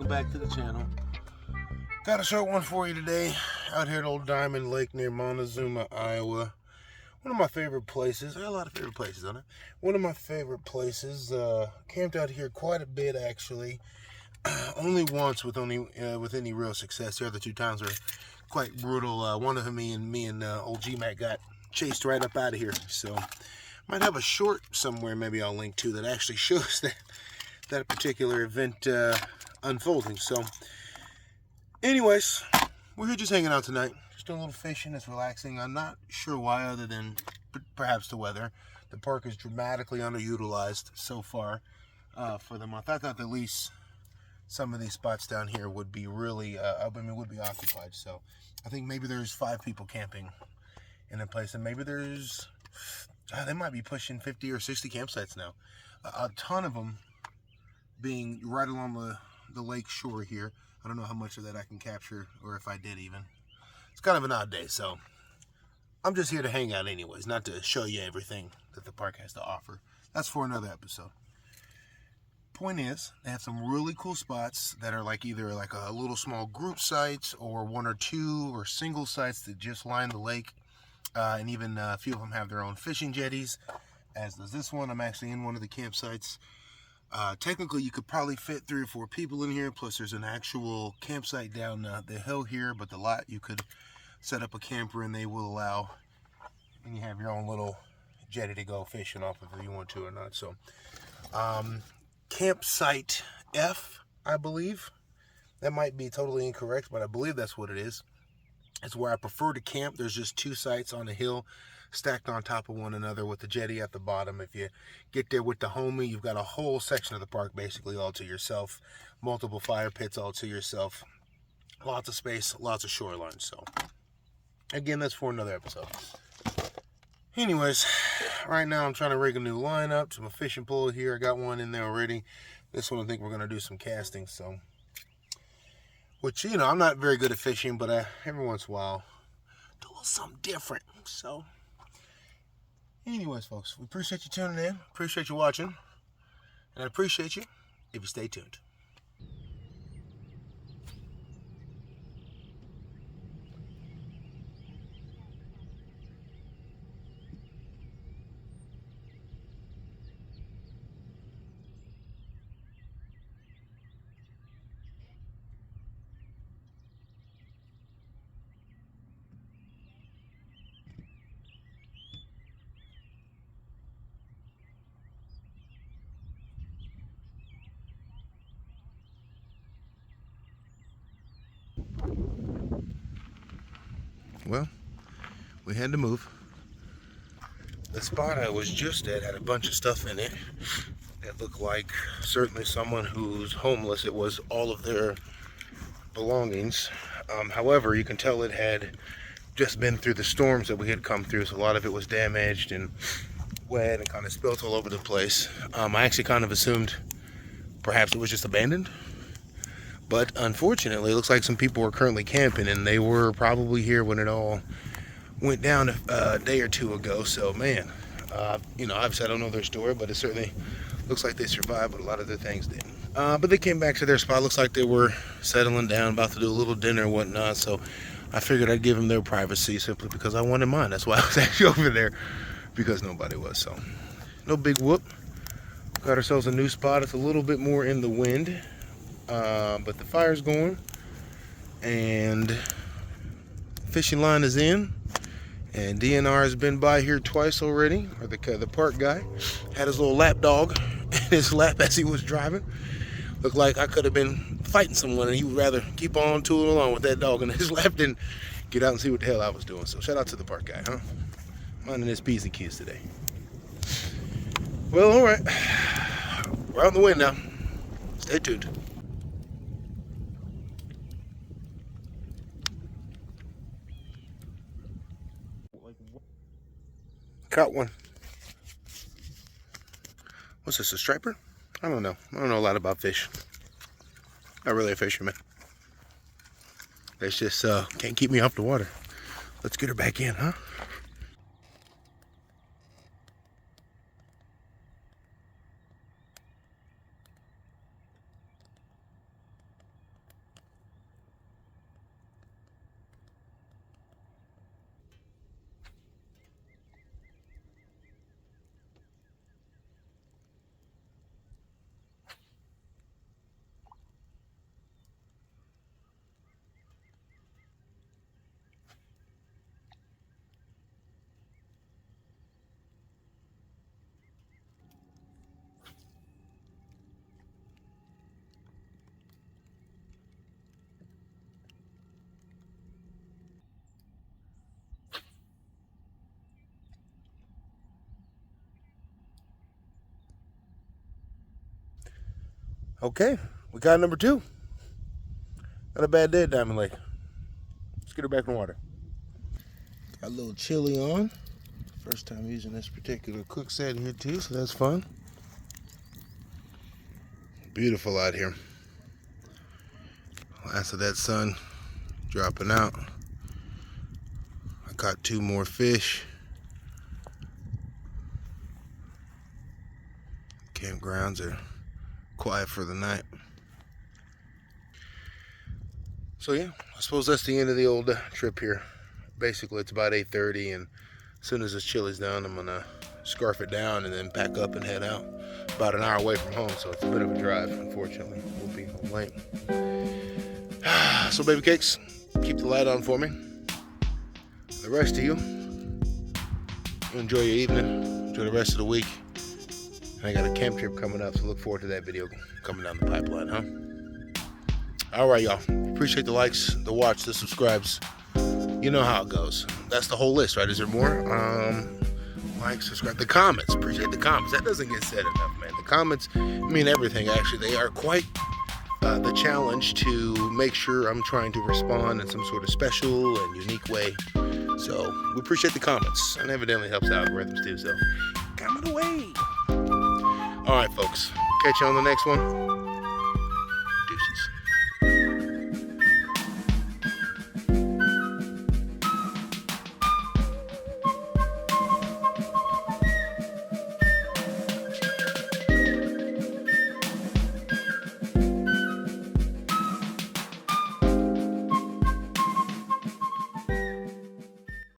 welcome back to the channel. Got a short one for you today. Out here at Old Diamond Lake near Montezuma, Iowa. One of my favorite places. I got a lot of favorite places on it. One of my favorite places. Camped out here quite a bit actually. Only once with any real success. The other two times were quite brutal. One of them, me and old G-Mac got chased right up out of here. So might have a short somewhere maybe I'll link to that actually shows that particular event unfolding. So anyways, we're here just hanging out tonight, just doing a little fishing. It's relaxing. I'm not sure why, other than perhaps the weather. The park is dramatically underutilized so far for the month. I thought at least some of these spots down here would be really would be occupied. So I think maybe there's 5 people camping in a place, and maybe there's they might be pushing 50 or 60 campsites now. A ton of them being right along the lake shore here. I don't know how much of that I can capture, or if I did even. It's kind of an odd day, so I'm just here to hang out anyways, not to show you everything that the park has to offer. That's for another episode. Point is, they have some really cool spots that are either a little small group sites, or 1 or 2 or single sites that just line the lake. And even a few of them have their own fishing jetties, as does this one. I'm actually in one of the campsites. Technically, you could probably fit 3 or 4 people in here, plus there's an actual campsite down the hill here, but the lot you could set up a camper and they will allow, and you have your own little jetty to go fishing off of if you want to or not. So, campsite F, I believe. That might be totally incorrect, but I believe that's what it is. It's where I prefer to camp. There's just 2 sites on the hill stacked on top of one another with the jetty at the bottom. If you get there with the homie, you've got a whole section of the park basically all to yourself. Multiple fire pits all to yourself. Lots of space, lots of shoreline. So, again, that's for another episode. Anyways, right now I'm trying to rig a new line up to my fishing pole here. I got one in there already. This one I think we're going to do some casting, so. Which, I'm not very good at fishing, but every once in a while, do a little something different. So, anyways, folks, we appreciate you tuning in. Appreciate you watching. And I appreciate you if you stay tuned. Well, we had to move. The spot I was just at had a bunch of stuff in it that looked like certainly someone who's homeless. It was all of their belongings. However, you can tell it had just been through the storms that we had come through, so a lot of it was damaged and wet and kind of spilt all over the place. I actually kind of assumed perhaps it was just abandoned. But unfortunately, it looks like some people were currently camping, and they were probably here when it all went down a day or 2 ago. So, man, obviously I don't know their story, but it certainly looks like they survived, but a lot of their things didn't. But they came back to their spot. Looks like they were settling down, about to do a little dinner and whatnot. So I figured I'd give them their privacy simply because I wanted mine. That's why I was actually over there, because nobody was. So, no big whoop. Got ourselves a new spot. It's a little bit more in the wind. But the fire's going, and fishing line is in, and DNR has been by here twice already, or the park guy had his little lap dog in his lap as he was driving. Looked like I could have been fighting someone, and he would rather keep on tooling along with that dog in his lap than get out and see what the hell I was doing. So shout out to the park guy, huh? Minding his P's and Q's today. Well, all right, we're out in the wind now. Stay tuned. Caught one. What's this, a striper? I don't know. I don't know a lot about fish. Not really a fisherman. They just can't keep me off the water. Let's get her back in, huh? Okay, we got number 2. Not a bad day at Diamond Lake. Let's get her back in the water. Got a little chili on. First time using this particular cook set here too, so that's fun. Beautiful out here. Last of that sun dropping out. I caught 2 more fish. Campgrounds are quiet for the night. So yeah, I suppose that's the end of the old trip here. Basically it's about 8:30, and as soon as this chili's done, I'm gonna scarf it down and then pack up and head out. About an hour away from home, so it's a bit of a drive, unfortunately. We'll be home late. So baby cakes, keep the light on for me. The rest of you, enjoy your evening, enjoy the rest of the week. I got a camp trip coming up, so look forward to that video coming down the pipeline, huh? All right, y'all. Appreciate the likes, the watch, the subscribes. You know how it goes. That's the whole list, right? Is there more? Like, subscribe. The comments. Appreciate the comments. That doesn't get said enough, man. The comments mean everything, actually. They are quite the challenge to make sure I'm trying to respond in some sort of special and unique way. So we appreciate the comments, and evidently helps algorithms too. So comment away. All right, folks. Catch you on the next one.